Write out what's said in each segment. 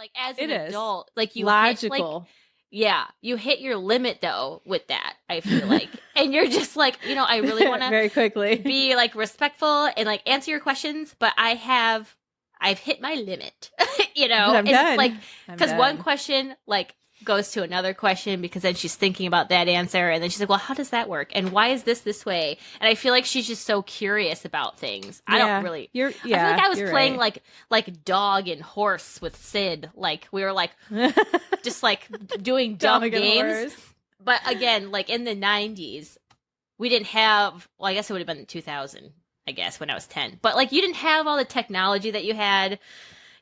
like as It an is. adult, like you hit, like, Logical. yeah, you hit your limit though with that, I feel like. And you're just like, I really want to Very quickly. be like respectful and like answer your questions, but I've hit my limit, But I'm and done. it's like, I'm because one done. question like goes to another question because then she's thinking about that answer and then she's like, well, how does that work? And why is this way? And I feel like she's just so curious about things. I don't Yeah. really, You're I feel like I was you're playing right. like dog and horse with Sid. Like we were like just like doing dumb Dog and games. horse. But again, like in the 90s, we didn't have, well, I guess it would have been 2000, I guess, when I was 10. But like you didn't have all the technology that you had,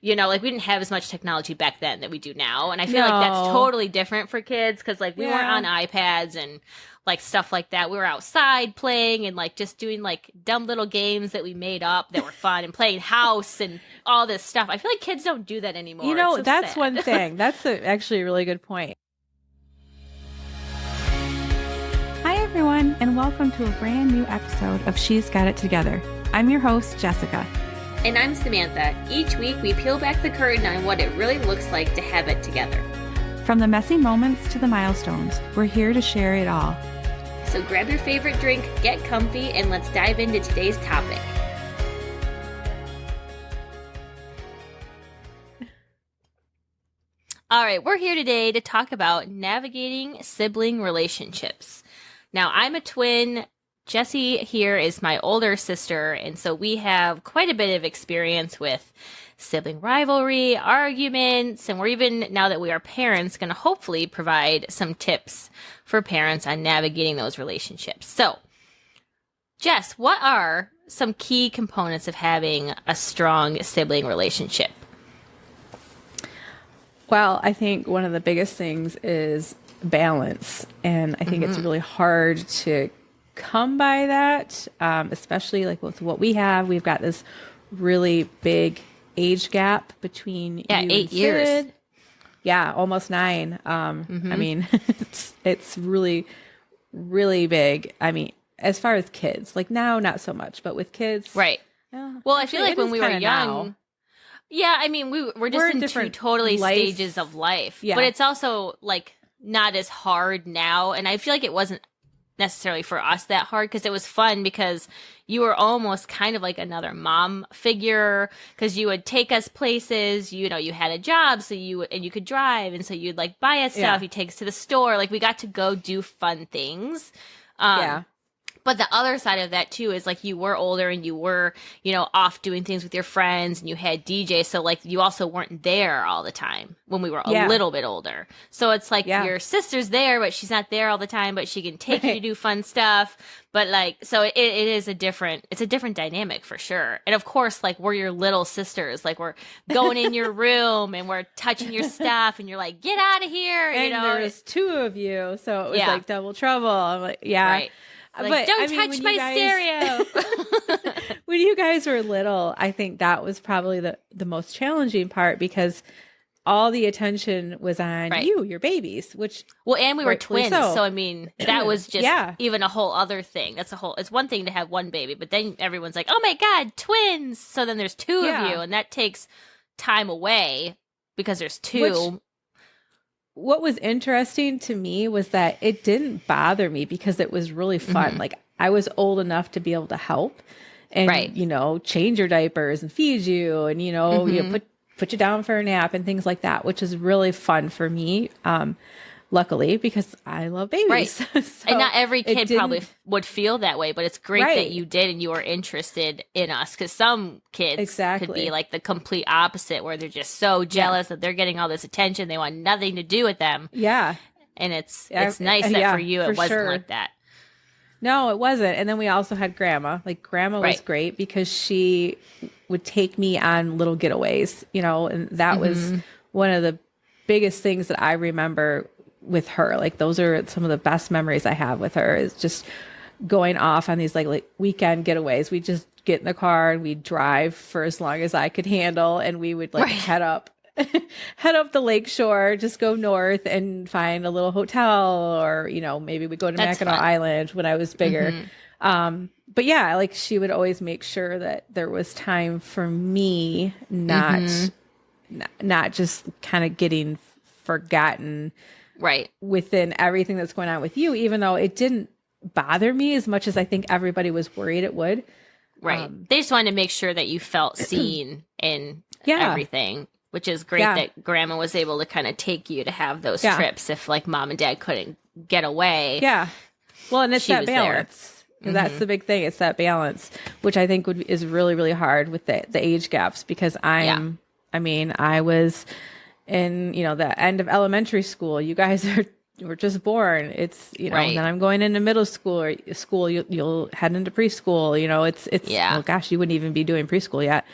like we didn't have as much technology back then that we do now. And I feel like that's No. totally different for kids because like we weren't on iPads and like stuff like that. We were outside playing and like just doing like dumb little games that we made up that were fun and playing house and all this stuff. I feel like kids don't do that anymore. It's so That's sad. one thing. That's actually a really good point. Hi, everyone, and welcome to a brand new episode of She's Got It Together. I'm your host, Jessica. And I'm Samantha. Each week we peel back the curtain on what it really looks like to have it together. From the messy moments to the milestones, we're here to share it all. So grab your favorite drink, get comfy, and let's dive into today's topic. All right, we're here today to talk about navigating sibling relationships. Now, I'm a twin. Jessie here is my older sister, and so we have quite a bit of experience with sibling rivalry, arguments, and we're even, now that we are parents, going to hopefully provide some tips for parents on navigating those relationships. So, Jess, what are some key components of having a strong sibling relationship? Well, I think one of the biggest things is balance, and I think it's really hard to come by that, especially like with what we have. We've got this really big age gap between you 8 and years. Sid. Yeah, almost 9. I mean, it's really, really big. I mean, as far as kids, like now, not so much, but with kids, Right. Well, I feel like when we were young, now. yeah, I mean, we're just We're in two different totally life- stages of life. Yeah. But it's also like not as hard now. And I feel like it wasn't necessarily for us that hard because it was fun because you were almost kind of like another mom figure because you would take us places, you had a job, so you could drive, and so you'd like buy us stuff, Yeah. you'd take us to the store, like we got to go do fun things. Yeah. But the other side of that too is like you were older and you were, off doing things with your friends and you had DJ. So like you also weren't there all the time when we were a Yeah. little bit older. So it's like Yeah. your sister's there, but she's not there all the time, but she can take you to do fun stuff. But like, so it is it's a different dynamic for sure. And of course, like we're your little sisters, like we're going in your room and we're touching your stuff and you're like, get out of here. And there was 2 of you, so it was Yeah. like double trouble. I'm like, yeah. Right. Like, But, don't I mean, touch when my you guys- stereo. When you guys were little, I think that was probably the most challenging part because all the attention was on Right. you, your babies, which Well, and we were rightfully twins, so. so I mean, that was just Yeah. even a whole other thing. It's one thing to have one baby, but then everyone's like, oh my God, twins. So then there's 2 Yeah. of you, and that takes time away because there's 2. what was interesting to me was that it didn't bother me because it was really fun. Like I was old enough to be able to help and, Right. change your diapers and feed you and, put you down for a nap and things like that, which is really fun for me. Luckily, because I love babies. Right. So And not every it kid didn't- probably would feel that way, but it's great Right. that you did and you were interested in us because some kids could Exactly. be like the complete opposite where they're just so jealous that they're getting all this attention. They want nothing to do with them. Yeah. And it's Yeah, nice that yeah, for you for it wasn't sure. like that. No, it wasn't. And then we also had grandma. Like grandma was Right. great because she would take me on little getaways, and that was one of the biggest things that I remember with her. Like those are some of the best memories I have with her is just going off on these like weekend getaways. We just get in the car and we'd drive for as long as I could handle and we would like Right. head up the lake shore, just go north and find a little hotel or, maybe we go to That's Mackinac fun. Island when I was bigger. But yeah, like she would always make sure that there was time for me, not not just kind of getting forgotten Right. within everything that's going on with you, even though it didn't bother me as much as I think everybody was worried it would. Right. They just wanted to make sure that you felt seen in everything, which is great that grandma was able to kind of take you to have those trips if like mom and dad couldn't get away. Yeah. Well, and it's that balance. That's the big thing. It's that balance, which I think is really, really hard with the age gaps, because I was in, the end of elementary school. You guys were just born. It's, and then I'm going into middle school or school. You'll head into preschool. Oh gosh, you wouldn't even be doing preschool yet.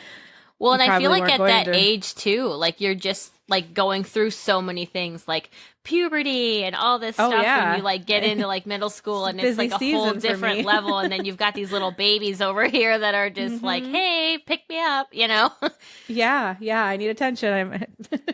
Well, and I feel like at that age too, like you're just like going through so many things like puberty and all this stuff when you like get into like middle school, and it's like a whole different level. And then you've got these little babies over here that are just like, hey, pick me up, Yeah, I need attention.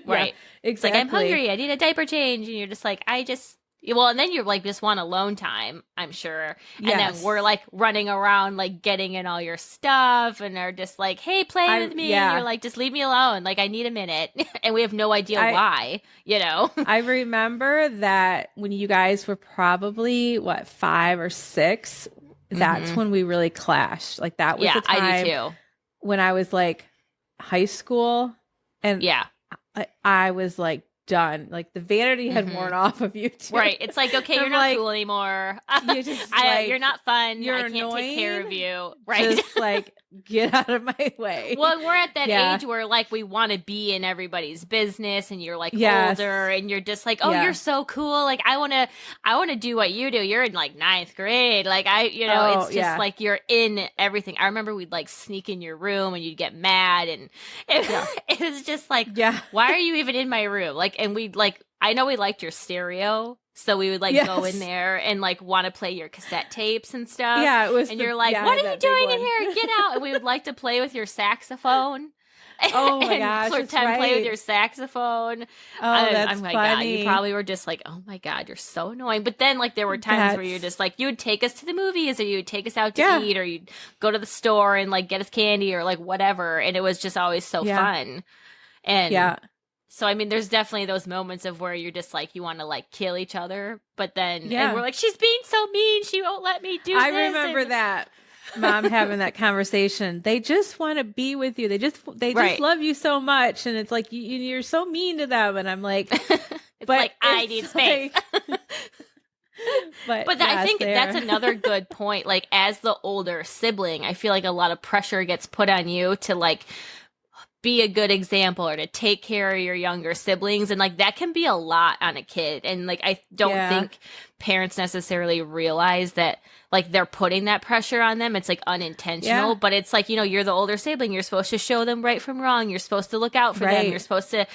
Right. Exactly. It's like, I'm hungry. I need a diaper change. And you're just like, and then you're like, just want alone time, I'm sure. And then we're like running around, like getting in all your stuff, and they're just like, hey, play with me. Yeah. And you're like, just leave me alone. Like, I need a minute. And we have no idea why, I remember that when you guys were probably 5 or 6, that's when we really clashed. Like that was the time I do too. When I was like high school, and I was like, done. Like the vanity had worn off of you too. Right. It's like, okay, you're not cool anymore. You're not fun. I can't take care of you. Right. Just like, get out of my way. Well, we're at that age where like we want to be in everybody's business, and you're like older, and you're just like, oh, you're so cool. Like I want to do what you do. You're in like 9th grade. Like it's just like you're in everything. I remember we'd like sneak in your room and you'd get mad, and it was just like, why are you even in my room? Like, and we'd like, I know we liked your stereo, so we would like go in there and like want to play your cassette tapes and stuff. Yeah, it was. And you're like, what are you doing in here? Get out! And we would like to play with your saxophone. Oh my gosh, pretend play with your saxophone. Oh, that's my funny. God, you probably were just like, oh my God, you're so annoying. But then like there were times where you're just like, you would take us to the movies, or you would take us out to eat, or you'd go to the store and like get us candy or like whatever, and it was just always so fun. And so, I mean, there's definitely those moments of where you're just like, you want to like kill each other, but then and we're like, she's being so mean. She won't let me do this. I remember that mom having that conversation. They just want to be with you. They just love you so much. And it's like, you're so mean to them. And I'm like, it's like, I need space. But I think that's another good point. Like as the older sibling, I feel like a lot of pressure gets put on you to like be a good example or to take care of your younger siblings. And like that can be a lot on a kid. And like I don't think parents necessarily realize that like they're putting that pressure on them. It's like unintentional, but it's like, you're the older sibling. You're supposed to show them right from wrong. You're supposed to look out for them. You're supposed to,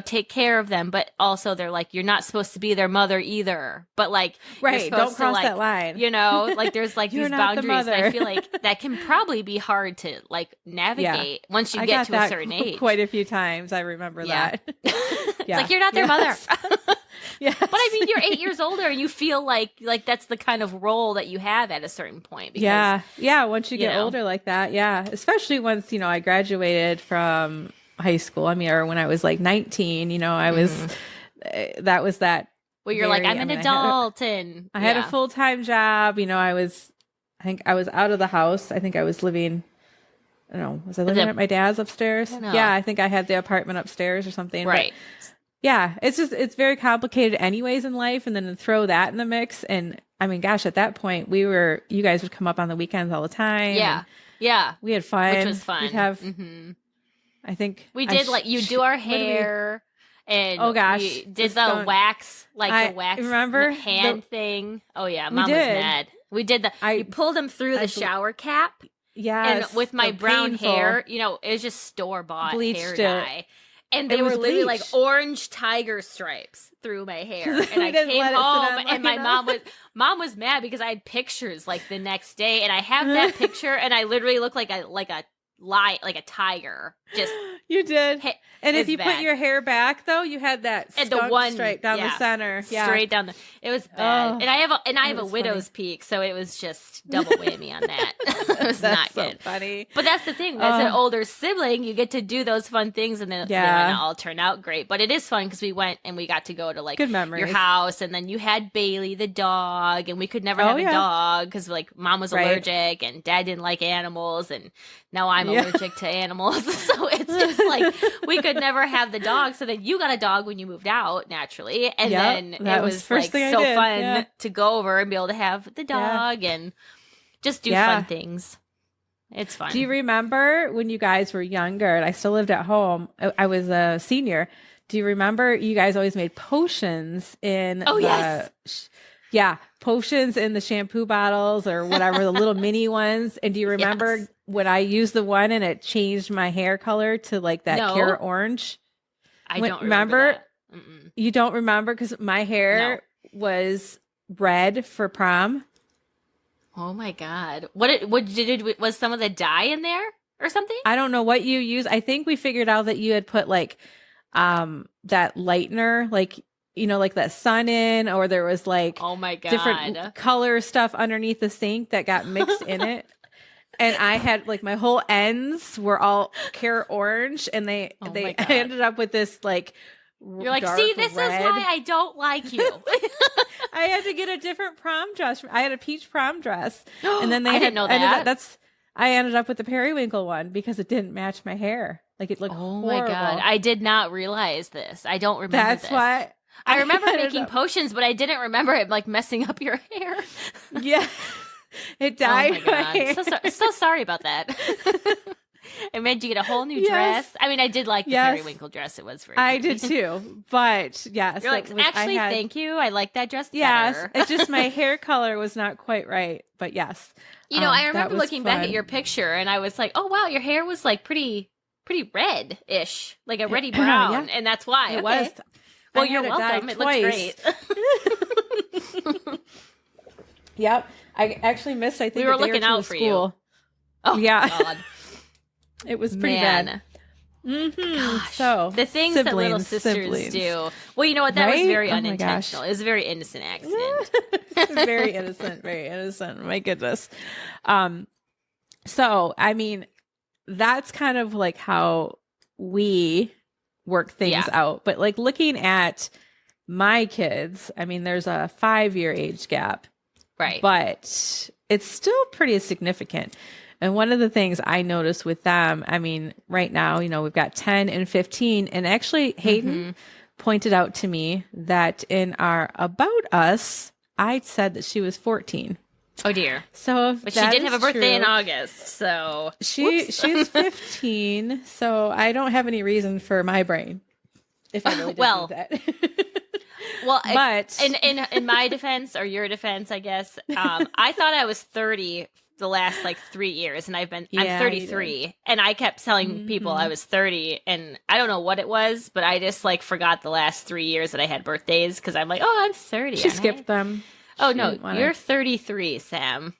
take care of them. But also they're like, you're not supposed to be their mother either. But like, don't cross that line. Like there's like these boundaries. And I feel like that can probably be hard to like navigate once you get to a certain age. Quite a few times. I remember that. It's like, you're not their mother. Yes. But I mean, you're 8 years older and you feel like that's the kind of role that you have at a certain point. Because, once you get older like that. Yeah. Especially once, I graduated from high school. I mean, or when I was like 19, I was, that was that. Well, you're like, I'm an adult and I had a full-time job. I think I was out of the house. I think I was living, I don't know, was I living at my dad's upstairs? Yeah. I think I had the apartment upstairs or something. Right. But, yeah, it's very complicated anyways in life. And then to throw that in the mix. And I mean, gosh, at that point you guys would come up on the weekends all the time. Yeah. Yeah. We had fun. Which was fun. We'd have, I think we did you do our hair and oh gosh, we did the wax, the wax remember hand thing. Oh yeah. Mom was mad. We did you pulled them through the shower cap. Yeah. And with my brown hair, it was just store-bought hair dye. And they were literally like orange tiger stripes through my hair. And I came home and my mom was mad because I had pictures like the next day. And I have that picture and I literally look like a like a tiger. Just You did. And if it's you bad. put your hair back, though, you had that And skunk the one stripe down the center. Yeah. Straight down the. It was bad. Oh, and I have a was widow's peak, so it was just double whammy on that. It was not so good. funny. But that's the thing. As an older sibling, you get to do those fun things, and then they might not all turn out great. But it is fun because we went and we got to go to like good memories. Your house, and then you had Bailey the dog, and we could never have a dog because like mom was allergic and dad didn't like animals, and now I'm allergic to animals. So it's just like we could never have the dog. So then you got a dog when you moved out naturally, and then it was like so fun to go over and be able to have the dog and just do fun things. It's fun. Do you remember when you guys were younger and I still lived at home? I was a senior. Do you remember you guys always made potions in potions in the shampoo bottles or whatever, the little mini ones. And do you remember when I used the one and it changed my hair color to like that carrot orange? I don't remember. You don't remember? Because my hair was red for prom. Oh my God. Was some of the dye in there or something? I don't know what you use. I think we figured out that you had put like that lightener, like, you know, like that sun in, or there was like oh my God, different color stuff underneath the sink that got mixed in it. And I had like my whole ends were all carrot orange, and I ended up with this like you're like, see, this red. Is why I don't like you. I had to get a different prom dress. I had a peach prom dress, and then I didn't know that. I ended up with the periwinkle one because it didn't match my hair. Like it looked horrible. My God, I did not realize this. I don't remember. That's this. why I remember making potions, but I didn't remember it like messing up your hair. Yeah, it dyed my hair. So sorry about that. It made you get a whole new dress. I mean, I did like the periwinkle dress. It was very I did too. But yes. You're like, actually, thank you. I like that dress better. Yes. It's just my hair color was not quite right. But yes. You know, I remember looking back at your picture and I was like, oh, wow, your hair was like pretty red-ish, like a reddy brown. And that's why. It was. Well, you're welcome. It looks great. Yep. I actually missed, I think, we were looking out for you. Oh, yeah. God. It was pretty bad. Gosh, so the things that little sisters do. Well, you know what? That was very unintentional. It was a very innocent accident. Very innocent. Very innocent. My goodness. So, I mean, that's kind of like how we work things out. But like looking at my kids, I mean, there's a 5-year age gap. Right. But it's still pretty significant. And one of the things I noticed with them, I mean, right now, you know, we've got 10 and 15. And actually, Hayden pointed out to me that in our About Us, I said that she was 14. Oh, dear. So, but she did have a birthday in August. So she's 15. So I don't have any reason for my brain if I really did do that. Well, but in my defense or your defense, I guess, I thought I was 30 the last like 3 years, and I'm 33, and I kept telling people I was 30, and I don't know what it was, but I just like forgot the last 3 years that I had birthdays because I'm like, oh, I'm 30. She skipped them. Oh no, you're 33, Sam.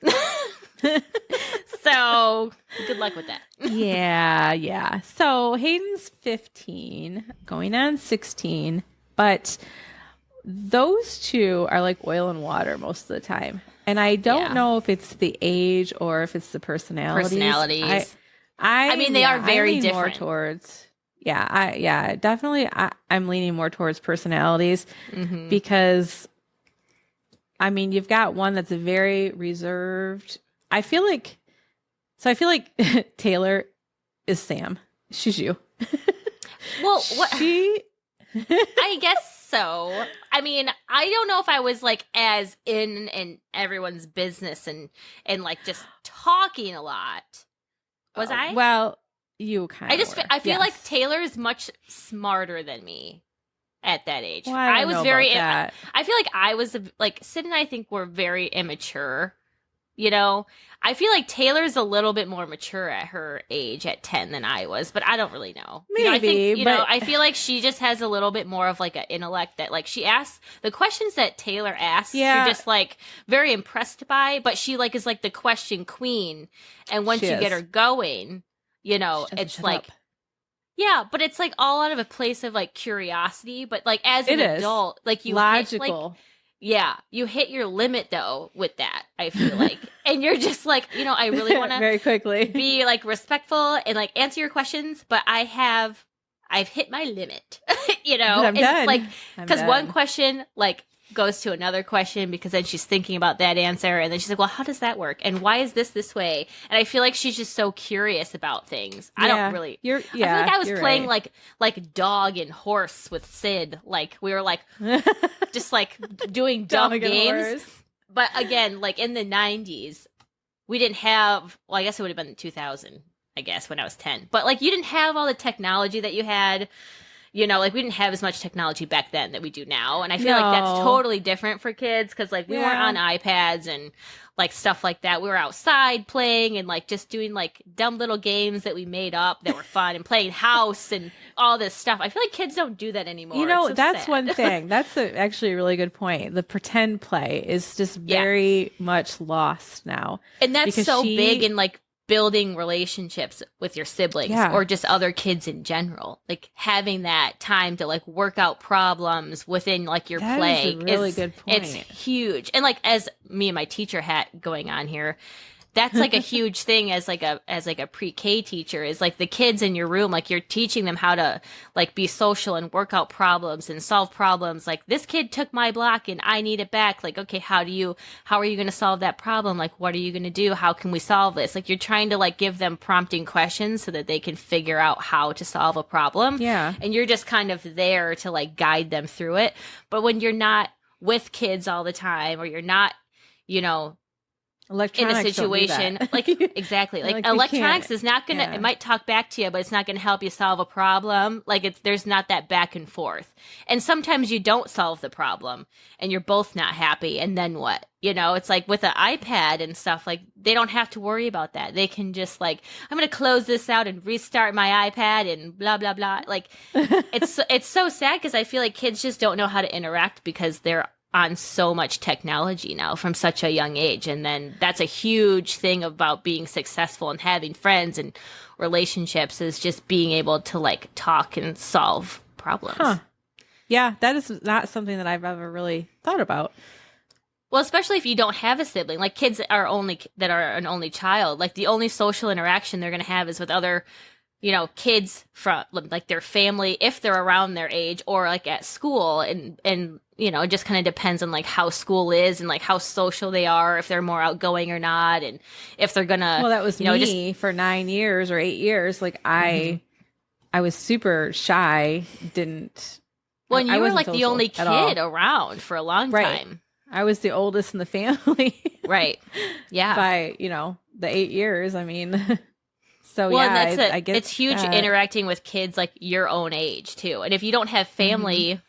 So good luck with that. Yeah. So Hayden's 15, going on 16, but those two are like oil and water most of the time. And I don't know if it's the age or if it's the personalities. I mean, they are very different. Definitely. I'm leaning more towards personalities because, I mean, you've got one that's very reserved. I feel like Taylor is Sam. She's you. Well, what? I guess so. I mean, I don't know if I was like as in everyone's business and like just talking a lot. Was I? Well, you kind of. I feel like Taylor is much smarter than me at that age. Well, I was very. I feel like I was like Sid and I think we're very immature. You know, I feel like Taylor's a little bit more mature at her age at 10 than I was, but I don't really know. Maybe, I feel like she just has a little bit more of like an intellect that like she asks the questions that Taylor asks. You're just like very impressed by, but she like is like the question queen. And once you get her going, it's shut like, up. yeah, but it's like all out of a place of like curiosity. But like as an It is adult, like you hit like, logical. yeah, you hit your limit though with that, I feel like. And you're just like, I really want to very quickly be like respectful and like answer your questions, but I've hit my limit, But I'm and done. it's like, I'm because one done. question like goes to another question because then she's thinking about that answer and then she's like, well, how does that work? And why is this way? And I feel like she's just so curious about things. I don't really, I feel like I was playing right. like dog and horse with Sid. Like we were like, just like doing dumb Dog and games. horse. But again, like in the 90s, we didn't have, well, I guess it would have been 2000, I guess, when I was 10. But like you didn't have all the technology that you had, like we didn't have as much technology back then that we do now. And I feel like that's totally different for kids because like we weren't on iPads and like stuff like that. We were outside playing and like just doing like dumb little games that we made up that were fun and playing house and all this stuff. I feel like kids don't do that anymore. It's so that's sad. one thing. That's actually a really good point. The pretend play is just very much lost now. And that's so big in like building relationships with your siblings or just other kids in general. Like having that time to like work out problems within like your play is a really good point. It's huge. And like as me and my teacher hat going on here, that's like a huge thing as like a pre-K teacher is like the kids in your room, like you're teaching them how to like be social and work out problems and solve problems. Like this kid took my block and I need it back. Like, okay, how are you going to solve that problem? Like, what are you going to do? How can we solve this? Like you're trying to like give them prompting questions so that they can figure out how to solve a problem. Yeah. And you're just kind of there to like guide them through it. But when you're not with kids all the time or you're not, Electronics in a situation like exactly like electronics is not gonna it might talk back to you but it's not gonna help you solve a problem. Like there's not that back and forth, and sometimes you don't solve the problem and you're both not happy, and then what? It's like with an iPad and stuff, like they don't have to worry about that. They can just like, I'm gonna close this out and restart my iPad and blah blah blah. Like it's so sad because I feel like kids just don't know how to interact because they're on so much technology now from such a young age. And then that's a huge thing about being successful and having friends and relationships is just being able to like talk and solve problems. Huh. Yeah, that is not something that I've ever really thought about. Well, especially if you don't have a sibling, like kids that are an only child, like the only social interaction they're going to have is with other kids from like their family, if they're around their age, or like at school. And it just kind of depends on like how school is and like how social they are, if they're more outgoing or not. And if they're gonna, well, that was me for 9 years or 8 years. Like I was super shy. Well, and you were like the only kid around for a long time. I was the oldest in the family. Right. Yeah. By, the 8 years. I mean, so well, yeah, and I get it's huge interacting with kids like your own age too. And if you don't have family,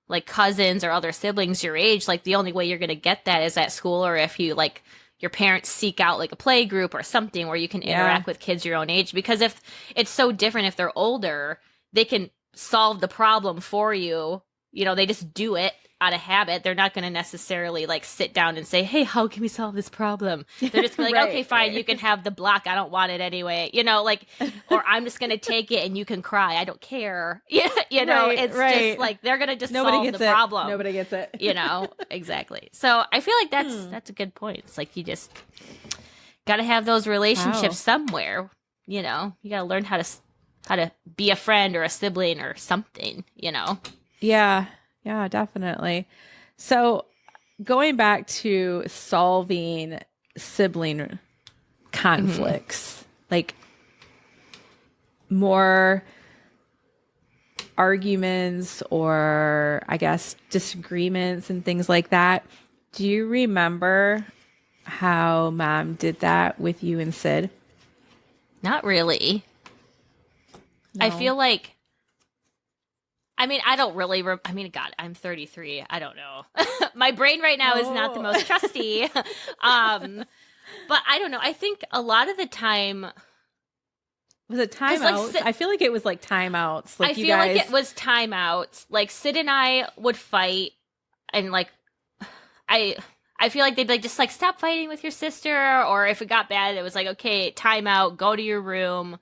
like cousins or other siblings your age, like the only way you're going to get that is at school, or if you like your parents seek out like a play group or something where you can interact with kids your own age. Because if it's so different, if they're older, they can solve the problem for you. They just do it out of habit. They're not going to necessarily like sit down and say, hey, how can we solve this problem? They're just gonna be like, okay, fine, you can have the block. I don't want it anyway. Or I'm just going to take it and you can cry. I don't care. It's just like, they're going to just solve the problem. Nobody gets it. Exactly. So I feel like that's a good point. It's like, you just got to have those relationships somewhere. You got to learn how to be a friend or a sibling or something, Yeah. Yeah, definitely. So going back to solving sibling conflicts, like more arguments or I guess disagreements and things like that. Do you remember how Mom did that with you and Sid? Not really. No. I feel like, I don't really, God, I'm 33. I don't know. My brain right now is not the most trusty. But I don't know. I think a lot of the time. Was it timeouts? I feel like it was like timeouts. Like I feel like it was timeouts. Like Sid and I would fight, and like I feel like they'd be like, just like stop fighting with your sister, or if it got bad, it was like, okay, timeout, go to your room.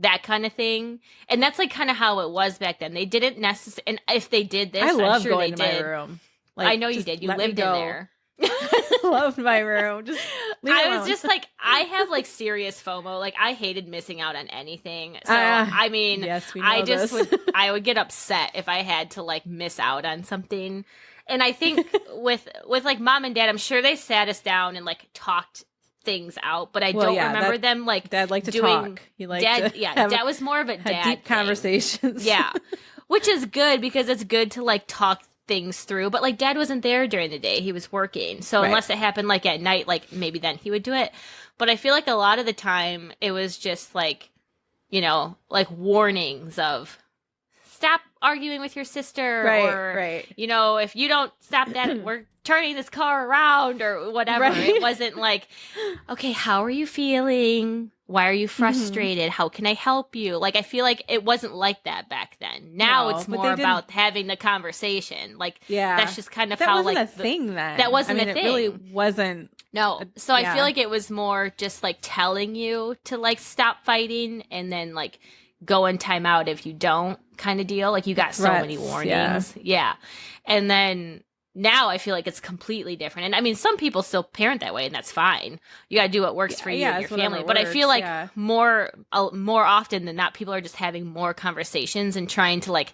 that kind of thing. And that's like kind of how it was back then. They didn't necessarily, and if they did this, I love I'm sure going they to my did. room. I know you did. You lived in there. I loved my room. Just leave it I alone. was just like, I have like serious FOMO. Like I hated missing out on anything. So I mean, yes, we know I just this. I would get upset if I had to like miss out on something. And I think with like mom and dad, I'm sure they sat us down and like talked things out, but I don't remember them like Dad liked to doing talk. He liked dad. to Yeah, dad was more of a dad deep thing. conversations. Yeah, which is good because it's good to like talk things through. But like dad wasn't there during the day; he was working. So Right. unless it happened like at night, like maybe then he would do it. But I feel like a lot of the time it was just like, you know, like warnings of stop arguing with your sister, or right. you know, if you don't stop that, we're turning this car around or whatever. Right. It wasn't like, okay, how are you feeling? Why are you frustrated? How can I help you? Like, I feel like it wasn't like that back then. Now No, it's but more they didn't- about having the conversation. Like, Yeah. that's just kind of That how wasn't like a thing then. that wasn't I mean, a it really thing. wasn't. No. So I yeah. feel like it was more just like telling you to like stop fighting and then like go in timeout if you don't kind of deal. Like you got so many Threats, warnings. Yeah. And then now I feel like it's completely different. And I mean, some people still parent that way and that's fine. You got to do what works for you and your it's whatever family. But I feel works, like more often than not, people are just having more conversations and trying to like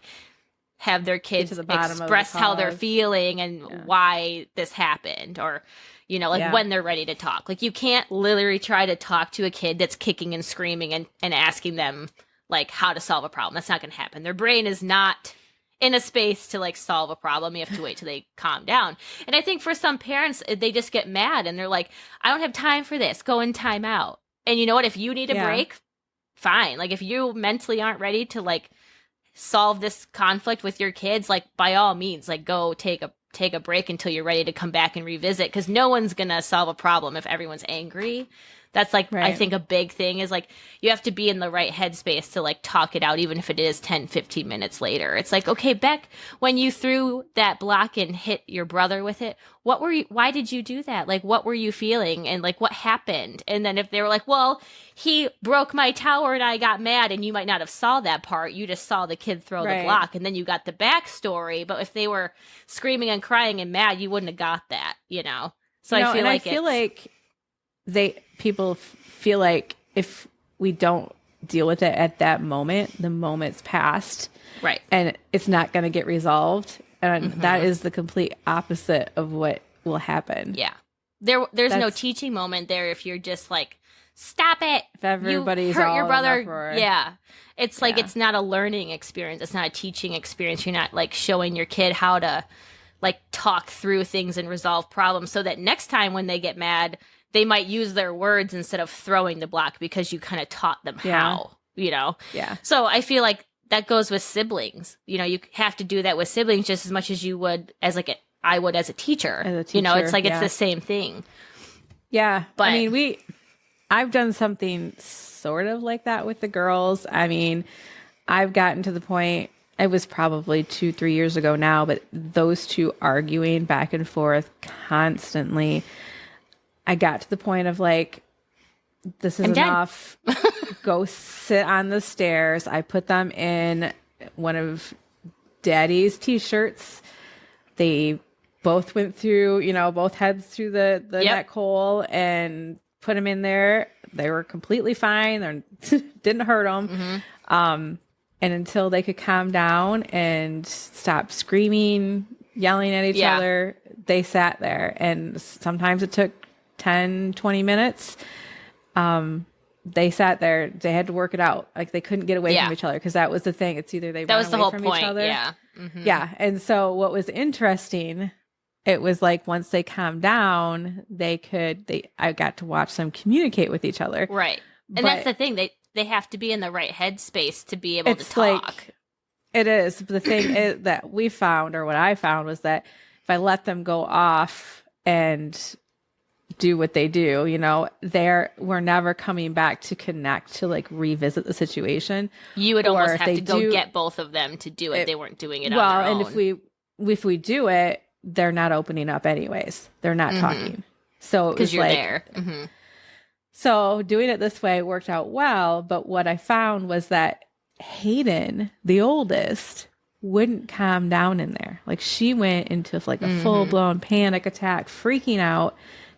have their kids to the bottom of the express how they're cause. feeling and why this happened, or you know, like when they're ready to talk. Like you can't literally try to talk to a kid that's kicking and screaming and asking them like how to solve a problem. That's not going to happen. Their brain is not in a space to like solve a problem. You have to wait till they calm down. And I think for some parents, they just get mad and they're like, I don't have time for this. Go in time out. And you know what? If you need a break, fine. Like if you mentally aren't ready to like solve this conflict with your kids, like by all means, like go take a break until you're ready to come back and revisit, because no one's gonna solve a problem if everyone's angry. That's like I think a big thing is like you have to be in the right headspace to like talk it out, even if it is 10-15 minutes later. It's like, okay, Beck, when you threw that block and hit your brother with it, why did you do that? Like what were you feeling and like what happened? And then if they were like, well, he broke my tower and I got mad, and you might not have saw that part, you just saw the kid throw the block and then you got the backstory. But if they were screaming and crying and mad, you wouldn't have got that, you know? So I feel like people feel like if we don't deal with it at that moment, the moment's passed. Right. And it's not going to get resolved. And that is the complete opposite of what will happen. Yeah. There's no teaching moment there if you're just like, stop it. If everybody's you hurt all your brother. for Yeah. It's like it's not a learning experience. It's not a teaching experience. You're not like showing your kid how to like talk through things and resolve problems, so that next time when they get mad, they might use their words instead of throwing the block because you kind of taught them how, you know? Yeah. So I feel like that goes with siblings. You know, you have to do that with siblings just as much as you would as like I would as a teacher. You know, it's like it's the same thing. Yeah. But I mean, I've done something sort of like that with the girls. I mean, I've gotten to the point, it was probably 2-3 years ago now, but those two arguing back and forth constantly, I got to the point of like, this is enough. Go sit on the stairs. I put them in one of Daddy's t-shirts. They both went through, you know, both heads through the neck hole and put them in there. They were completely fine. They didn't hurt them. And until they could calm down and stop screaming, yelling at each other, they sat there. And sometimes it took 10-20 minutes. They sat there. They had to work it out. Like they couldn't get away from each other, because that was the thing. It's either they run away from each other. Yeah. Yeah. And so what was interesting, it was like once they calmed down, I got to watch them communicate with each other. Right. And that's the thing. They have to be in the right headspace to be able to talk. Like, it is. The thing is that we found, or what I found, was that if I let them go off and do what they do, you know, we're never coming back to connect, to like revisit the situation. You would almost have to go get both of them to do it. They weren't doing it on their own. And if we do it, they're not opening up anyways. They're not talking. So because you're like, there. So doing it this way worked out well. But what I found was that Hayden, the oldest, wouldn't calm down in there. Like she went into like a full blown panic attack, freaking out.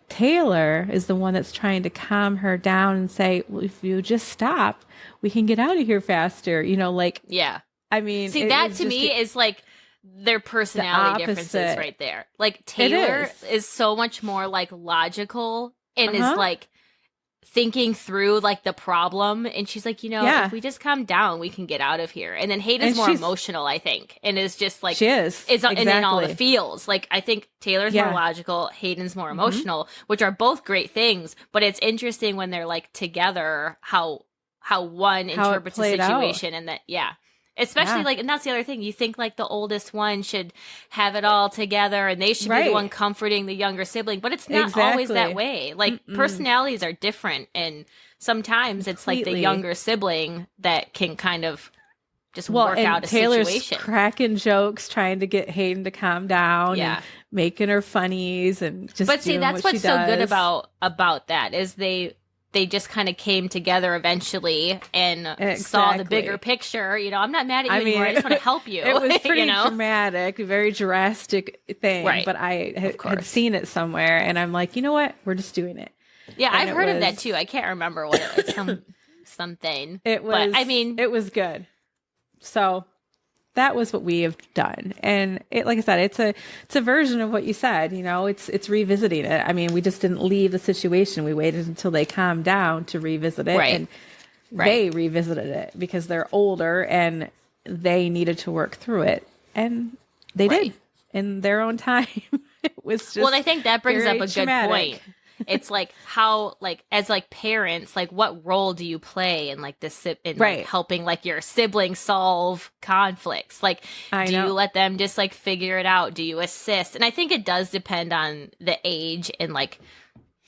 Taylor is the one that's trying to calm her down and say, well, if you just stop, we can get out of here faster. You know, like, yeah. I mean, see, that to me is like their personality differences right there. Like Taylor is so much more like logical and is like thinking through like the problem, and she's like, if we just calm down, we can get out of here. And then Hayden's more emotional, I think, and is just like, she is and in all the feels. Like I think Taylor's more logical, Hayden's more emotional, which are both great things. But it's interesting when they're like together how one interprets the situation and that especially like, and that's the other thing, you think like the oldest one should have it all together and they should be the one comforting the younger sibling, but it's not always that way. Like personalities are different, and sometimes it's like the younger sibling that can kind of just work out a Taylor's situation. Cracking jokes, trying to get Hayden to calm down, and making her funnies, and just. But see, that's what's so good about that is they just kind of came together eventually and saw the bigger picture. I'm not mad at you anymore. I just want to help you. It was pretty dramatic, a very drastic thing, but I had seen it somewhere, and I'm like, you know what? We're just doing it. Yeah, and I've heard of that too. I can't remember what it was. Something. It was. But, it was good. So that was what we have done. And it, like I said, it's a version of what you said, it's revisiting it. I mean, we just didn't leave the situation. We waited until they calmed down to revisit it. And they revisited it because they're older and they needed to work through it. And they did in their own time. It was just, well, I think that brings up a good point. It's like how, like, as like parents, like what role do you play in like this in like, helping like your siblings solve conflicts? Like, do you let them just like figure it out? Do you assist? And I think it does depend on the age and like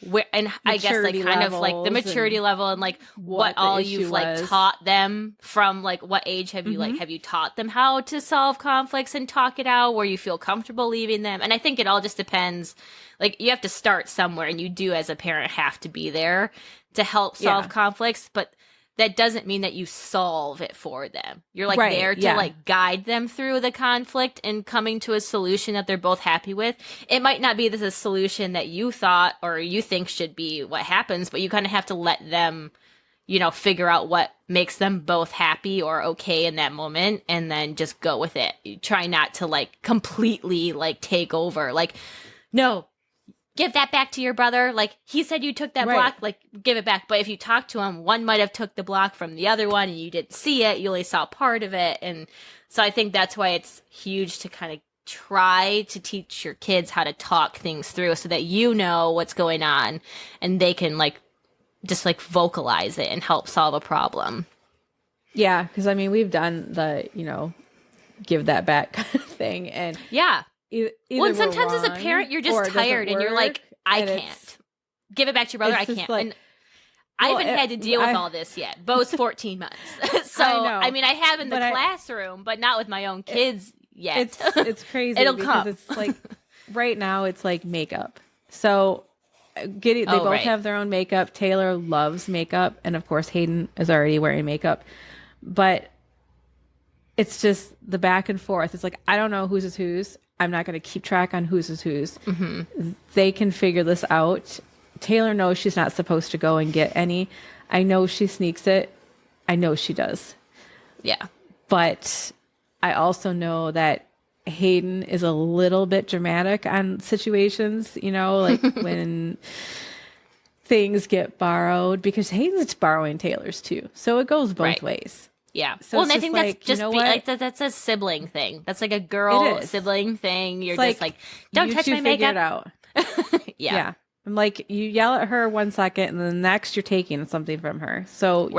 where, and I guess like kind of like the maturity level and like what all you've like taught them from like what age have you like, have you taught them how to solve conflicts and talk it out where you feel comfortable leaving them? And I think it all just depends. Like you have to start somewhere, and you do as a parent have to be there to help solve conflicts, but that doesn't mean that you solve it for them. You're like there to like guide them through the conflict and coming to a solution that they're both happy with. It might not be the solution that you thought or you think should be what happens, but you kind of have to let them, figure out what makes them both happy or okay in that moment, and then just go with it. You try not to like completely like take over. Like, no, give that back to your brother. Like, he said you took that block, like, give it back. But if you talk to him, one might have took the block from the other one and you didn't see it. You only saw part of it. And so I think that's why it's huge to kind of try to teach your kids how to talk things through so that you know what's going on and they can, like, just, like, vocalize it and help solve a problem. Yeah, because, I mean, we've done the, give that back kind of thing. And well, and sometimes as a parent, you're just tired and you're like, I can't. Give it back to your brother. I can't. Like, and I haven't had to deal with all this yet. Bo's 14 months. So, I mean, I have in the classroom, but not with my own kids yet. It's crazy. It'll come. It's like, right now, it's like makeup. So, they both have their own makeup. Taylor loves makeup. And of course, Hayden is already wearing makeup. But it's just the back and forth. It's like, I don't know whose is whose. I'm not going to keep track on whose is whose. They can figure this out. Taylor knows she's not supposed to go and get any. I know she sneaks it. I know she does. Yeah. But I also know that Hayden is a little bit dramatic on situations, like when things get borrowed, because Hayden's borrowing Taylor's too. So it goes both ways. Yeah. So well, and I think that's just like that's a sibling thing. That's like a girl sibling thing. You're just like, don't touch my makeup. Figure it out. Yeah. I'm like, you yell at her 1 second and then the next you're taking something from her. So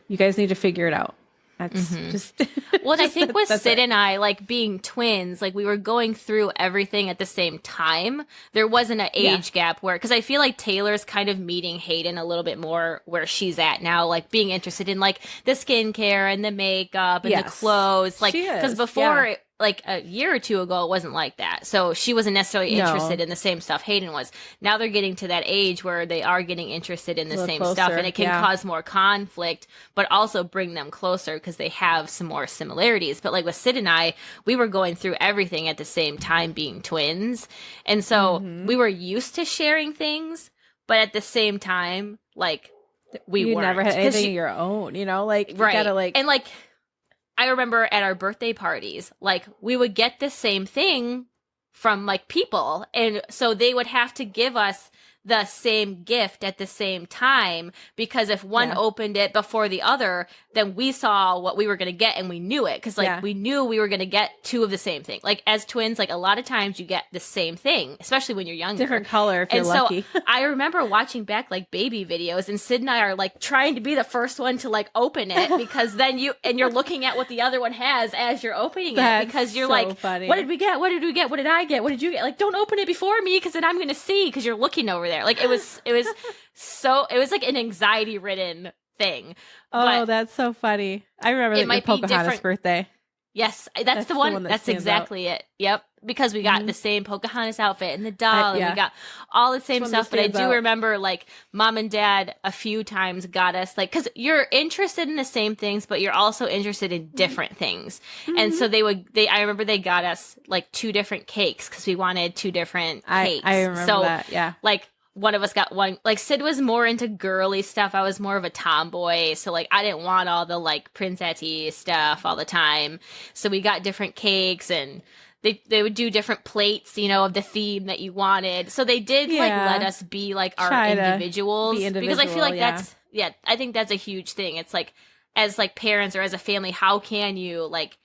you guys need to figure it out. That's just well, and I think with Sid and I, like being twins, like we were going through everything at the same time. There wasn't an age gap where, because I feel like Taylor's kind of meeting Hayden a little bit more where she's at now, like being interested in like the skincare and the makeup and the clothes, like because before like a year or two ago, it wasn't like that. So she wasn't necessarily interested in the same stuff Hayden was. Now they're getting to that age where they are getting interested in the same closer, stuff, and it can cause more conflict, but also bring them closer because they have some more similarities. But like with Sid and I, we were going through everything at the same time, being twins. And so we were used to sharing things, but at the same time, like you never had anything of your own, you know, like, right. You gotta, like, and like, I remember at our birthday parties, like we would get the same thing from like people. And so they would have to give us the same gift at the same time, because if one opened it before the other, then we saw what we were going to get and we knew it. Cause like we knew we were going to get two of the same thing. Like as twins, like a lot of times you get the same thing, especially when you're younger. Different color if you're lucky. So I remember watching back like baby videos, and Sid and I are like trying to be the first one to like open it, because then you're looking at what the other one has as you're opening it, because you're so like, funny. What did we get? What did we get? What did I get? What did you get? Like, don't open it before me, because then I'm going to see, because you're looking over there. Like it was like an anxiety ridden thing. Oh, but that's so funny. I remember that your Pocahontas birthday. Yes, that's the one. That's exactly it. Yep. Because we got the same Pocahontas outfit and the doll, and we got all the same stuff. But I do remember, like, Mom and Dad a few times got us, like, because you're interested in the same things, but you're also interested in different things. And so I remember they got us, like, 2 different cakes, because we wanted 2 different cakes. I remember that, yeah. Like, one of us got one, like Sid was more into girly stuff. I was more of a tomboy. So like, I didn't want all the like princessy stuff all the time. So we got different cakes, and they would do different plates, you know, of the theme that you wanted. So they did like let us be like our individuals, because I feel like I think that's a huge thing. It's like, as like parents or as a family, how can you like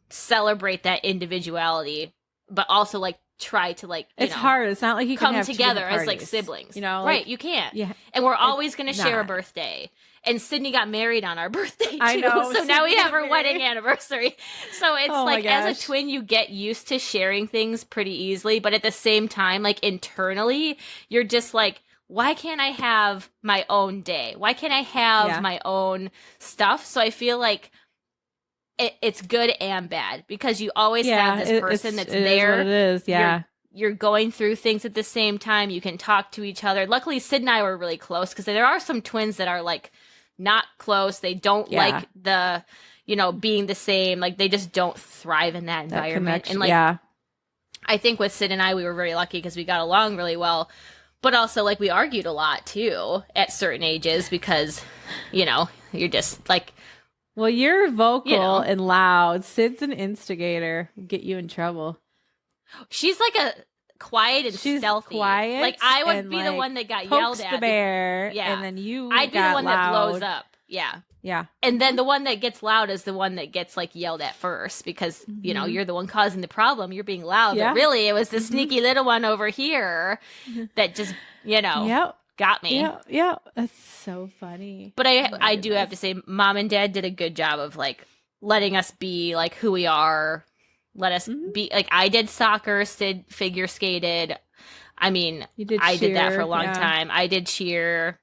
celebrate that individuality, but also like try to like, it's hard. It's not like you come can have together as like siblings, you know, right? You can't. Yeah. And we're always going to share a birthday. And Sydney got married on our birthday too. I know. So now we have our wedding anniversary. So it's like, as a twin, you get used to sharing things pretty easily. But at the same time, like internally, you're just like, why can't I have my own day? Why can't I have my own stuff? So I feel like it's good and bad, because you always have this person that's there. It is, yeah. You're going through things at the same time. You can talk to each other. Luckily, Sid and I were really close, because there are some twins that are like not close. They don't like the, you know, being the same. Like they just don't thrive in that environment. And like, I think with Sid and I, we were very lucky because we got along really well. But also, like, we argued a lot too at certain ages, because, you know, you're just like, well, you're vocal and loud. Sid's an instigator. Get you in trouble. She's like a quiet and stealthy. Quiet, like I would be the one that got yelled at. The bear, and then I'd be the one that blows up. Yeah. And then the one that gets loud is the one that gets like yelled at first, because you know you're the one causing the problem. You're being loud, but really it was the sneaky little one over here that just got me. Yeah, that's so funny. But I do have to say, Mom and Dad did a good job of like letting us be like who we are. Let us be like, I did soccer, Sid figure skated. I mean, I did that for a long time. I did cheer.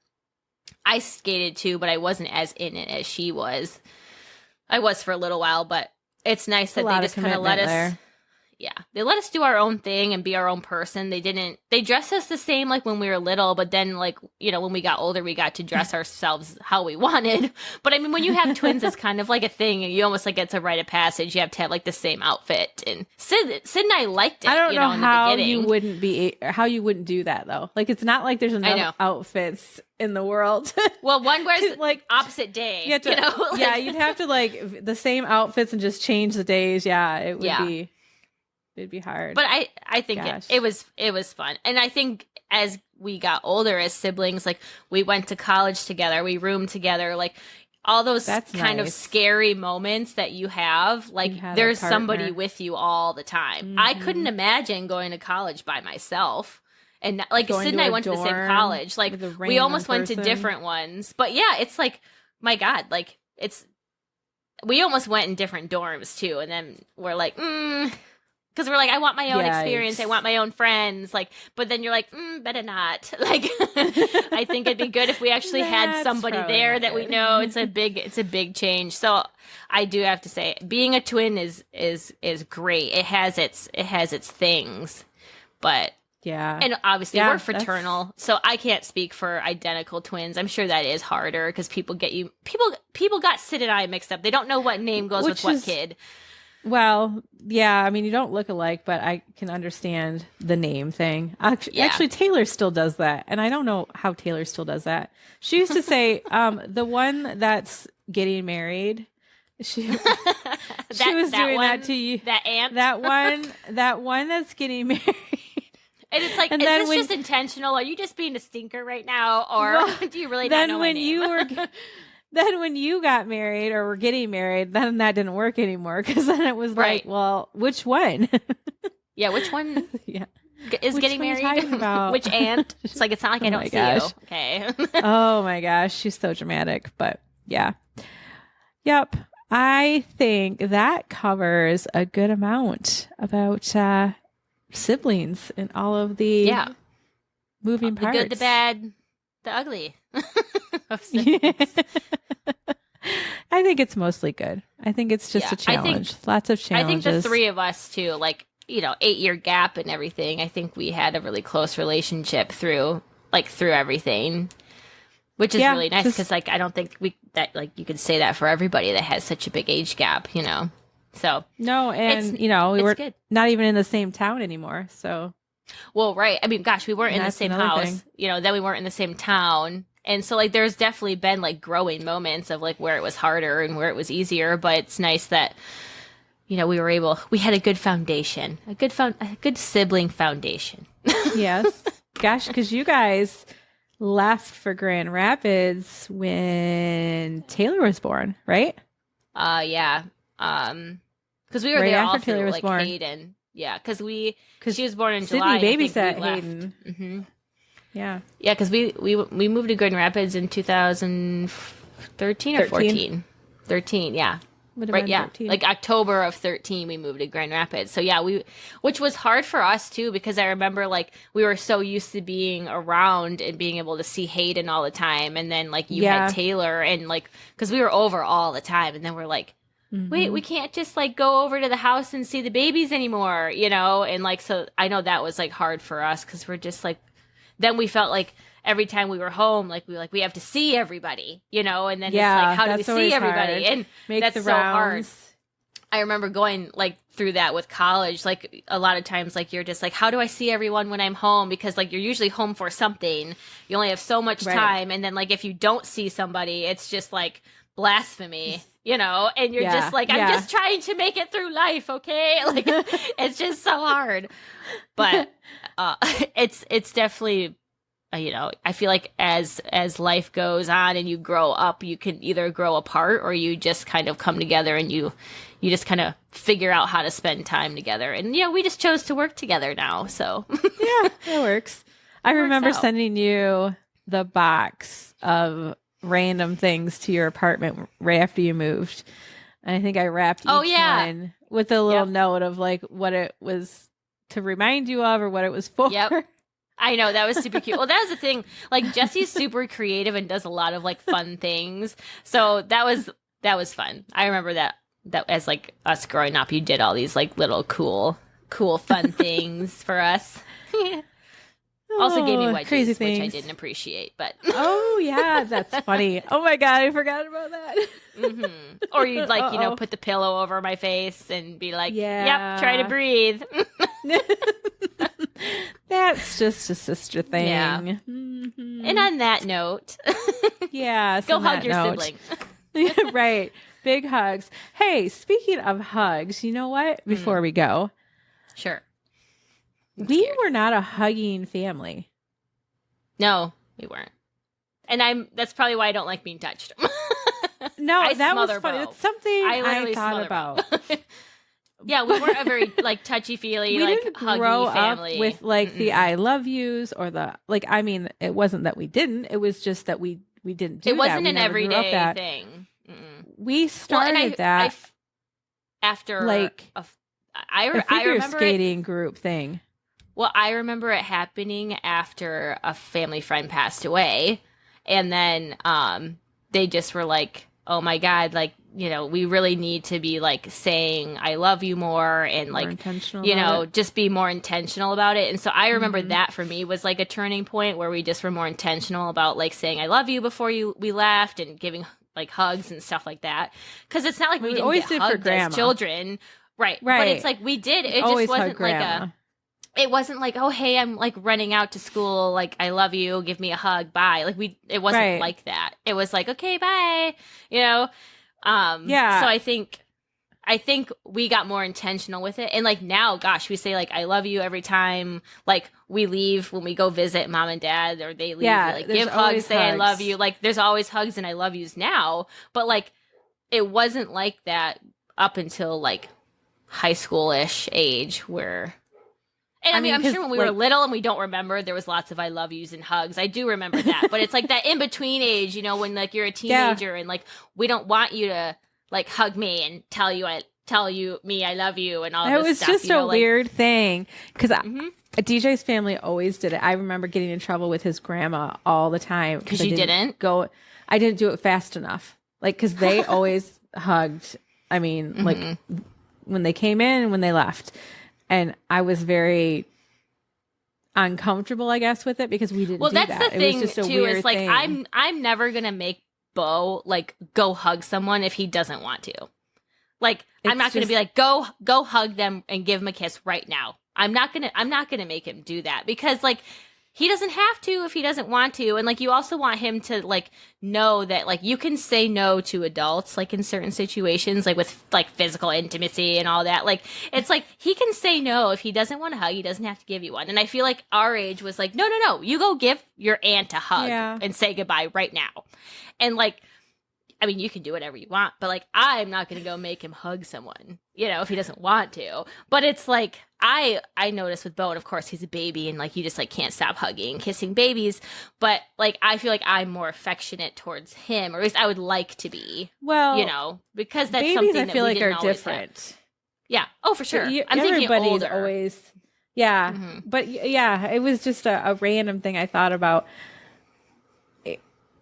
I skated too, but I wasn't as in it as she was. I was for a little while, but it's nice that they just kind of let us there. Yeah, they let us do our own thing and be our own person. They dressed us the same like when we were little, but then like, you know, when we got older, we got to dress ourselves how we wanted. But I mean, when you have twins, it's kind of like a thing, and you almost like it's a rite of passage. You have to have like the same outfit. And Sid and I liked it. I don't know in how the beginning. you wouldn't do that though. Like, it's not like there's enough outfits in the world. Well, one wears like opposite day. You have to, you know? Like, yeah, you'd have to like the same outfits and just change the days. Yeah, it would be. It'd be hard. But I think it was fun. And I think as we got older as siblings, like we went to college together, we roomed together, like all those kind of scary moments that you have, like there's somebody with you all the time. I couldn't imagine going to college by myself. And like Sid and I went to the same college. Like we almost went to different ones. But yeah, it's like, my God, like we almost went in different dorms too. And then we're like, Because we're like, I want my own experience. I Yikes. want my own friends. Like, but then you're like, better not. Like, I think it'd be good if we actually had That's somebody probably there not that we good. know. It's a big change. So I do have to say, being a twin is great. It has its things, but Yeah. and obviously Yeah, we're fraternal, so I can't speak for identical twins. I'm sure that is harder because people got Sid and I mixed up. They don't know what name goes Which with what is- kid. Well, yeah, I mean, you don't look alike, but I can understand the name thing. Actually, Taylor still does that. And I don't know how Taylor still does that. She used to say, the one that's getting married, she was doing that to you. That aunt. That one that's getting married. And it's like, And is then this when- just intentional? Are you just being a stinker right now? Or do you really not Then know my when name? then when you got married or were getting married, then that didn't work anymore because then it was Right. like, well, which one? Yeah, which one Yeah. is Which getting one are you married? talking about? Which aunt? It's like, it's not like I Oh don't my see you. gosh. Okay. Oh my gosh, she's so dramatic, but yeah. Yep. I think that covers a good amount about siblings and all of the Yeah. moving The parts. good, the bad, the ugly of siblings. I think it's mostly good. I think it's just Yeah, a challenge. Lots of I challenges. think the three of us too, like, 8-year gap and everything. I think we had a really close relationship through everything, which is really nice because, like, I don't think you could say that for everybody that has such a big age gap, So No, and we it's were good. not even in the same town anymore. So Well, right. I mean, gosh, we weren't in the That's same another house. thing. Then we weren't in the same town. And so, like, there's definitely been, like, growing moments of, like, where it was harder and where it was easier. But it's nice that, we had a good foundation, a good sibling foundation. yes, gosh, because you guys left for Grand Rapids when Taylor was born, right? Yeah. Because we were Right there after all through, Taylor was like, born. Hayden. Yeah, because Because she was born in Sydney July. and I think babysat we left. Hayden. Mm-hmm. Yeah. Yeah, because we moved to Grand Rapids in 2013 or 14. 13, yeah. Would have Right, been yeah. 13. Like October of 13, we moved to Grand Rapids. So yeah, which was hard for us too, because I remember, like, we were so used to being around and being able to see Hayden all the time. And then, like, you Yeah. had Taylor, and, like, because we were over all the time. And then we're like, wait, we can't just, like, go over to the house and see the babies anymore, And, like, so I know that was, like, hard for us because we're just, like, then we felt like every time we were home, like, we have to see everybody, And then Yeah, it's like, how do we that's see always everybody? hard. And Make that's the so hard. rounds. I remember going, like, through that with college. Like, a lot of times, like, you're just like, how do I see everyone when I'm home? Because, like, you're usually home for something. You only have so much Right. time. And then, like, if you don't see somebody, it's just, like, blasphemy, And you're Yeah, just like, I'm yeah. just trying to make it through life, okay? Like, it's just so hard. But it's definitely... I feel like as life goes on and you grow up, you can either grow apart or you just kind of come together and you just kind of figure out how to spend time together. And, we just chose to work together now. So, Yeah, it works. I remember out. sending you the box of random things to your apartment right after you moved. And I think I wrapped each one with a little Yep. note of, like, what it was to remind you of or what it was for. Yep. I know, that was super cute. Well, that was the thing. Like, Jesse's super creative and does a lot of, like, fun things. So that was fun. I remember that as, like, us growing up, you did all these, like, little cool fun things for us. Also gave me wedgies, crazy which things. I didn't appreciate, but Oh, yeah, that's funny. Oh, my God, I forgot about that. Or you'd, like, Uh-oh. put the pillow over my face and be like, Yeah. yep, try to breathe. That's just a sister thing. Yeah. Mhm. And on that note, Yeah, go on hug that your note. sibling. Right. Big hugs. Hey, speaking of hugs, you know what? Before we go, Sure. I'm we scared. were not a hugging family. No, we weren't. And that's probably why I don't like being touched. No, I that was smother funny. Bo. It's something I literally thought smother about. Bo. Yeah, we weren't a very, like, touchy-feely, We like, didn't huggy grow family. up with, like, the I love yous or the, like, I mean, it wasn't that we didn't. It was just that we didn't do It wasn't that. We an never grew up everyday that. thing. Mm-mm. We Well, started and that. after, like- A I figure remember skating group thing. Well, I remember it happening after a family friend passed away. And then they just were like, oh my God, like, you know, we really need to be like saying I love you more and More like, intentional you about know, it. just be more intentional about it. And so I remember Mhm. that for me was like a turning point where we just were more intentional about like saying I love you before we left and giving like hugs and stuff like that. Because it's not like we We didn't always get did for hugged as grandma. children. Right. But it's Right. like we did. We It just always hug wasn't like grandma. it wasn't like, oh hey, I'm like running out to school, like I love you, give me a hug, bye. Like it wasn't Right. like that. It was like, okay, bye. You know? So Yeah. I think we got more intentional with it. And like now, gosh, we say like I love you every time like we leave when we go visit mom and dad or they leave, Yeah, we, like there's give hugs, always say I love hugs. you. Like there's always hugs and I love yous now. But like it wasn't like that up until like high school-ish age where and I mean, I'm 'cause, sure when we were like, little and we don't remember, there was lots of I love yous and hugs. I do remember that. But it's like that in between age, you know, when like you're a teenager and like we don't want you to like hug me and tell you I love you and all that this was stuff. just you know, a like, weird thing because mm-hmm. DJ's family always did it. I remember getting in trouble with his grandma all the time Because I you didn't? go. I didn't do it fast enough. Like because they always hugged. I mean, Mm-hmm. like when they came in and when they left, and I was very uncomfortable, I guess, with it because we didn't. Well, do that's that. the thing It was just a too. weird Is like thing. I'm never gonna make Bo like go hug someone if he doesn't want to. Like I'm It's not going to just- be like go hug them and give him a kiss right now. I'm not going to make him do that because like he doesn't have to if he doesn't want to, and like you also want him to like know that like you can say no to adults like in certain situations like with like physical intimacy and all that. Like it's like he can say no if he doesn't want a hug. He doesn't have to give you one. And I feel like our age was like no, you go give your aunt a hug and say goodbye right now. And like I mean, you can do whatever you want, but like, I'm not going to go make him hug someone, you know, if he doesn't want to. But it's like, I noticed with Bo, and of course he's a baby and like, you just like can't stop hugging and kissing babies. But like, I feel like I'm more affectionate towards him, or at least I would like to be, well, you know, because that's babies something I that feel we like didn't are always different. have. Yeah. Oh, for sure. I'm thinking everybody's older. always, yeah. Mm-hmm. But yeah, it was just a random thing I thought about.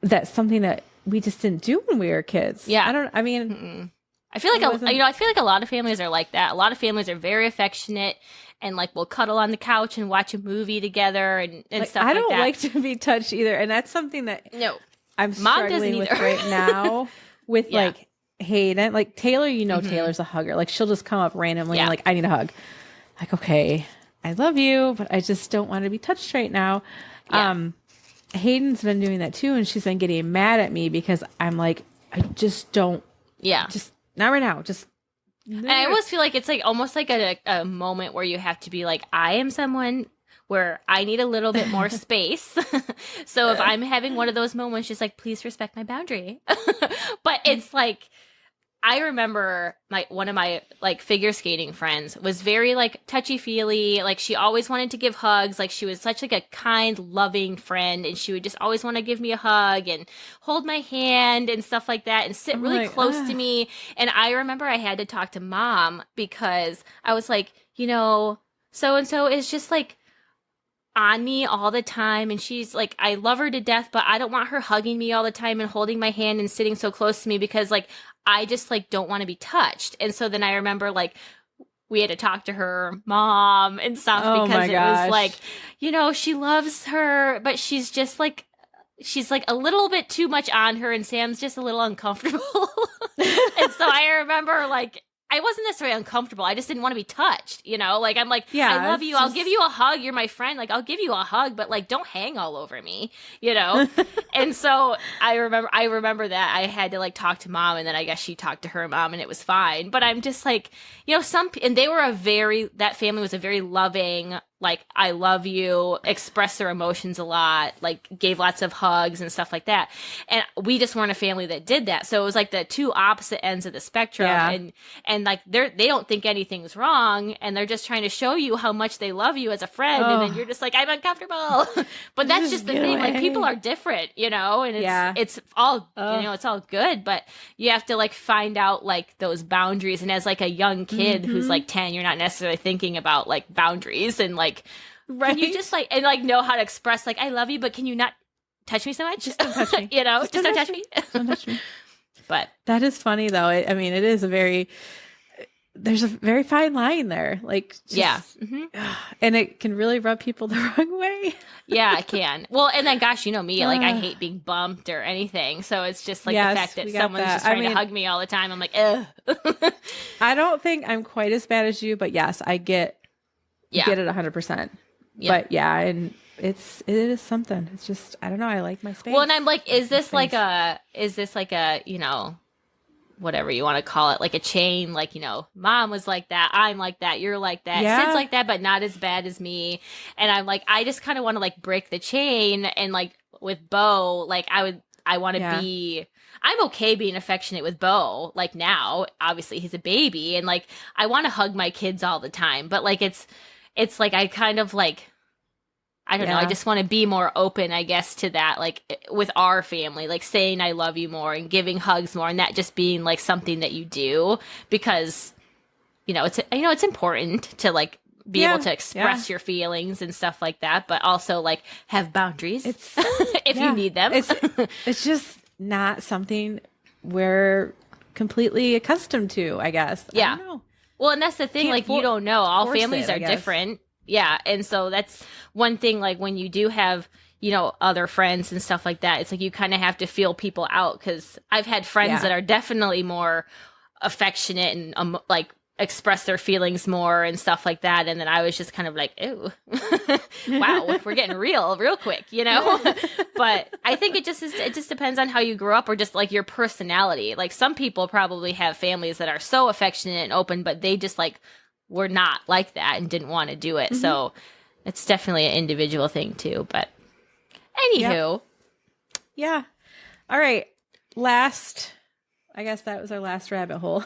That's something that we just didn't do when we were kids. Yeah. I mean, Mm-mm. I feel like I feel like a lot of families are like that. A lot of families are very affectionate and like will cuddle on the couch and watch a movie together and like, stuff I like don't that. like to be touched either, and that's something that No. I'm Mom doesn't struggling with either. right now. With Yeah. like Hayden, like Taylor, you know, Taylor's a hugger. Like she'll just come up randomly and like I need a hug. Like okay, I love you, but I just don't want to be touched right now. Yeah. Hayden's been doing that too, and she's been getting mad at me because I'm like, I just don't. Yeah. Just not right now. Just. And I almost feel like it's like almost like a moment where you have to be like, I am someone where I need a little bit more space. So if I'm having one of those moments, just like, please respect my boundary. But it's like, I remember one of my like figure skating friends was very like touchy feely. Like she always wanted to give hugs. Like she was such like a kind, loving friend, and she would just always want to give me a hug and hold my hand and stuff like that and sit I'm really like, close to me. And I remember I had to talk to mom because I was like, you know, so and so is just like on me all the time, and she's like, I love her to death, but I don't want her hugging me all the time and holding my hand and sitting so close to me because like I just like don't want to be touched. And so then I remember like we had to talk to her mom and stuff because it was like, you know, she loves her, but she's like a little bit too much on her, and Sam's just a little uncomfortable. And so I remember like I wasn't necessarily uncomfortable. I just didn't want to be touched, you know? Like, I'm like, Yeah, I love you. I'll give you a hug. You're my friend. Like, I'll give you a hug, but like, don't hang all over me, you know? And so I remember that I had to like talk to mom, and then I guess she talked to her mom, and it was fine. But I'm just like, you know, and they were that family was a very loving, like, I love you, expressed their emotions a lot, like gave lots of hugs and stuff like that. And we just weren't a family that did that. So it was like the two opposite ends of the spectrum. Yeah. And like they don't think anything's wrong, and they're just trying to show you how much they love you as a friend. And then you're just like, I'm uncomfortable. But that's just the thing. away. Like, people are different, you know, and it's all, you know, it's all good, but you have to like find out like those boundaries. And as like a young kid who's like 10, you're not necessarily thinking about like boundaries and like, can you just like, and like know how to express like, I love you, but can you not touch me so much? Just don't touch me. You know, just don't touch me. Don't touch me. But that is funny though. I mean, it is there's a very fine line there. Like, just, and it can really rub people the wrong way. Yeah, it can. Well, and then gosh, you know me, like I hate being bumped or anything. So it's just like the fact that someone's just trying to hug me all the time. I'm like, ugh. I don't think I'm quite as bad as you, but yes, I get it 100%. Yeah. But yeah, and it is something. It's just, I don't know. I like my space. Well, and I'm like, is this like a, you know, whatever you want to call it, like a chain, like, you know, mom was like that, I'm like that, you're like that, Sid's like that, but not as bad as me. And I'm like, I just kind of want to like break the chain. And like with Bo, like I want to be, I'm okay being affectionate with Bo. Like now, obviously he's a baby, and like I want to hug my kids all the time, but like it's like I kind of like, I don't know. I just want to be more open, I guess, to that, like with our family, like saying I love you more and giving hugs more, and that just being like something that you do because, you know, it's important to like be able to express your feelings and stuff like that, but also like have boundaries if you need them. It's just not something we're completely accustomed to, I guess. Yeah. I don't know. Well, and that's the thing, like you don't know. All families are different. Yeah. And so that's one thing, like when you do have, you know, other friends and stuff like that, it's like you kind of have to feel people out, because I've had friends that are definitely more affectionate and like express their feelings more and stuff like that. And then I was just kind of like, ew, wow, we're getting real quick, you know? But I think it just depends on how you grew up, or just like your personality. Like some people probably have families that are so affectionate and open, but they just like were not like that and didn't want to do it. So it's definitely an individual thing too. But anywho. Yeah. All right. I guess that was our last rabbit hole.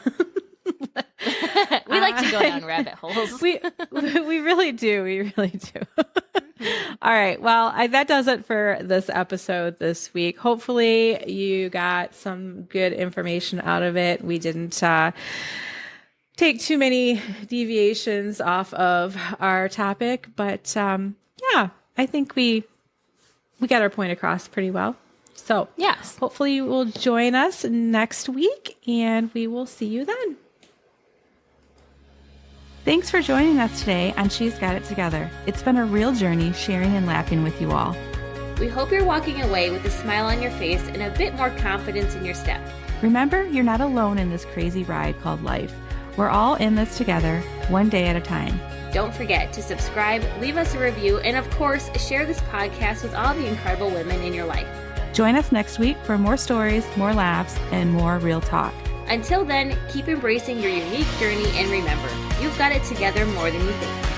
We like to go down rabbit holes. We really do. We really do. All right. Well, that does it for this episode this week. Hopefully you got some good information out of it. We didn't take too many deviations off of our topic, but I think we got our point across pretty well. So yes, hopefully you will join us next week, and we will see you then. Thanks for joining us today on She's Got It Together. It's been a real journey sharing and laughing with you all. We hope you're walking away with a smile on your face and a bit more confidence in your step. Remember, you're not alone in this crazy ride called life. We're all in this together, one day at a time. Don't forget to subscribe, leave us a review, and of course, share this podcast with all the incredible women in your life. Join us next week for more stories, more laughs, and more real talk. Until then, keep embracing your unique journey, and remember, you've got it together more than you think.